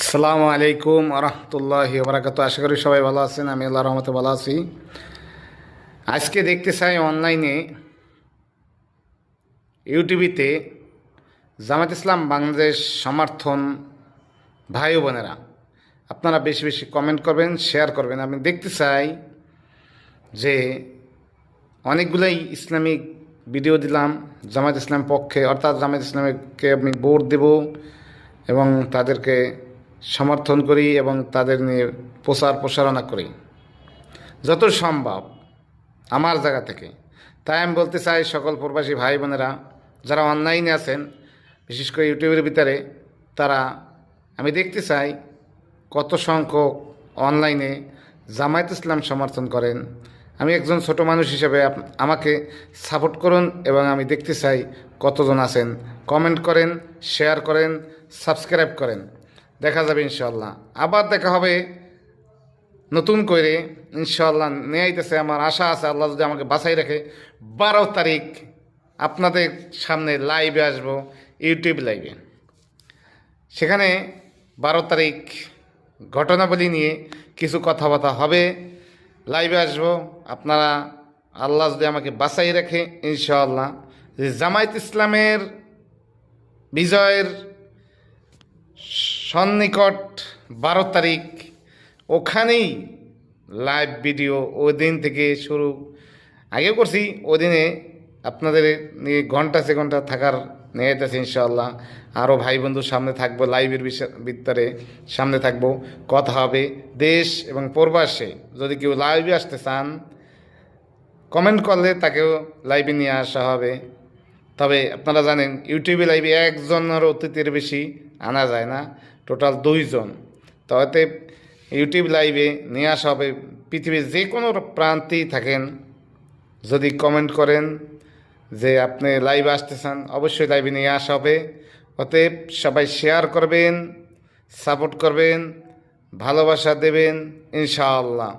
আসসালামু আলাইকুম রহমতুল্লাহি বারাকাতু। আশা করি সবাই ভালো আছেন। আমি আল্লাহর রহমতে ভালো আছি। আজকে দেখতে চাই অনলাইনে ইউটিউবিতে জামাত ইসলাম বাংলাদেশ সমর্থন ভাই ও বোনেরা, আপনারা বেশি বেশি কমেন্ট করবেন, শেয়ার করবেন। আমি দেখতে চাই যে অনেকগুলোই ইসলামিক ভিডিও দিলাম জামাত ইসলাম পক্ষে, অর্থাৎ জামাত ইসলামকে আমি ভোট দেব এবং তাদেরকে সমর্থন করি এবং তাদের নিয়ে প্রচারণা করি যত সম্ভব আমার জায়গা থেকে। তাই আমি বলতে চাই সকল প্রবাসী ভাই বোনেরা যারা অনলাইনে আছেন, বিশেষ করে ইউটিউবের ভিতরে, তারা আমি দেখতে চাই কত সংখ্যক অনলাইনে জামায়াত ইসলাম সমর্থন করেন। আমি একজন ছোট মানুষ হিসেবে আমাকে সাপোর্ট করুন এবং আমি দেখতে চাই কতজন আছেন। কমেন্ট করেন, শেয়ার করেন, সাবস্ক্রাইব করেন। দেখা যাবে ইনশাল্লাহ। আবার দেখা হবে নতুন করে ইনশাল্লাহ। নিয়ে আইতেছে, আমার আশা আছে আল্লাহ যদি আমাকে বাঁচাই রাখে 12 তারিখ আপনাদের সামনে লাইভে আসব, ইউটিউব লাইভে। সেখানে 12 তারিখ ঘটনাবলী নিয়ে কিছু কথাবার্তা হবে, লাইভে আসব। আপনারা আল্লাহ যদি আমাকে বাঁচাই রাখে ইনশাআল্লাহ, যে জামায়াত ইসলামের বিজয়ের সন্নিকট 12 তারিখ, ওখানেই লাইভ ভিডিও ওই দিন থেকে শুরু। আগেও করছি, ওই দিনে আপনাদের নিয়ে ঘন্টা সে ঘন্টা থাকার নিয়ে যেতেছে ইনশাআল্লাহ। আরও ভাই বন্ধুর সামনে থাকবো, লাইভের ভিতরে সামনে থাকবো, কথা হবে। দেশ এবং প্রবাসে যদি কেউ লাইভে আসতে চান, কমেন্ট করলে তাকেও লাইভে নিয়ে আসা হবে। তবে আপনারা জানেন ইউটিউবে লাইভে একজনের অতিথির বেশি আনা যায় না, টোটাল 2 জন। তাতে ইউটিউব লাইভে নিয়ে আসা হবে। পৃথিবীর যে কোনো প্রান্তেই থাকেন, যদি কমেন্ট করেন যে আপনি লাইভে আসতে চান, অবশ্যই লাইভে নিয়ে আসা হবে। অতএব সবাই শেয়ার করবেন, সাপোর্ট করবেন, ভালোবাসা দেবেন ইনশাআল্লাহ।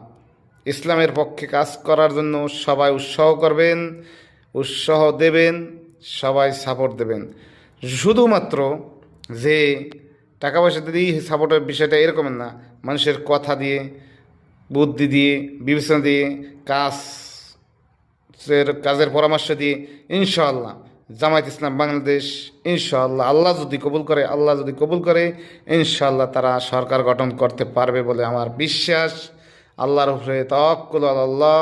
ইসলামের পক্ষে কাজ করার জন্য সবাই উৎসাহ করবেন, উৎসাহ দেবেন, সবাই সাপোর্ট দেবেন। শুধুমাত্র যে টাকা পয়সা দিয়েই সাপোর্টের বিষয়টা এরকম না, মানুষের কথা দিয়ে, বুদ্ধি দিয়ে, বিবেচনা দিয়ে, কাজের পরামর্শ দিয়ে ইনশাআল্লাহ জামায়াত ইসলাম বাংলাদেশ ইনশাআল্লাহ আল্লাহ যদি কবুল করে ইনশাআল্লাহ তারা সরকার গঠন করতে পারবে বলে আমার বিশ্বাস। আল্লাহর উপরে তাওয়াক্কুল আল্লাহ,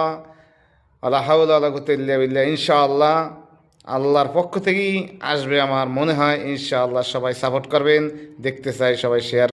আলা হাওলা ওয়ালা কুওয়াতা ইল্লা বিল্লাহ। ইনশাআল্লাহ আল্লাহর পক্ষ থেকেই আসবে আমার মনে হয় ইনশাআল্লাহ। সবাই সাপোর্ট করবেন, দেখতে চাই সবাই শেয়ার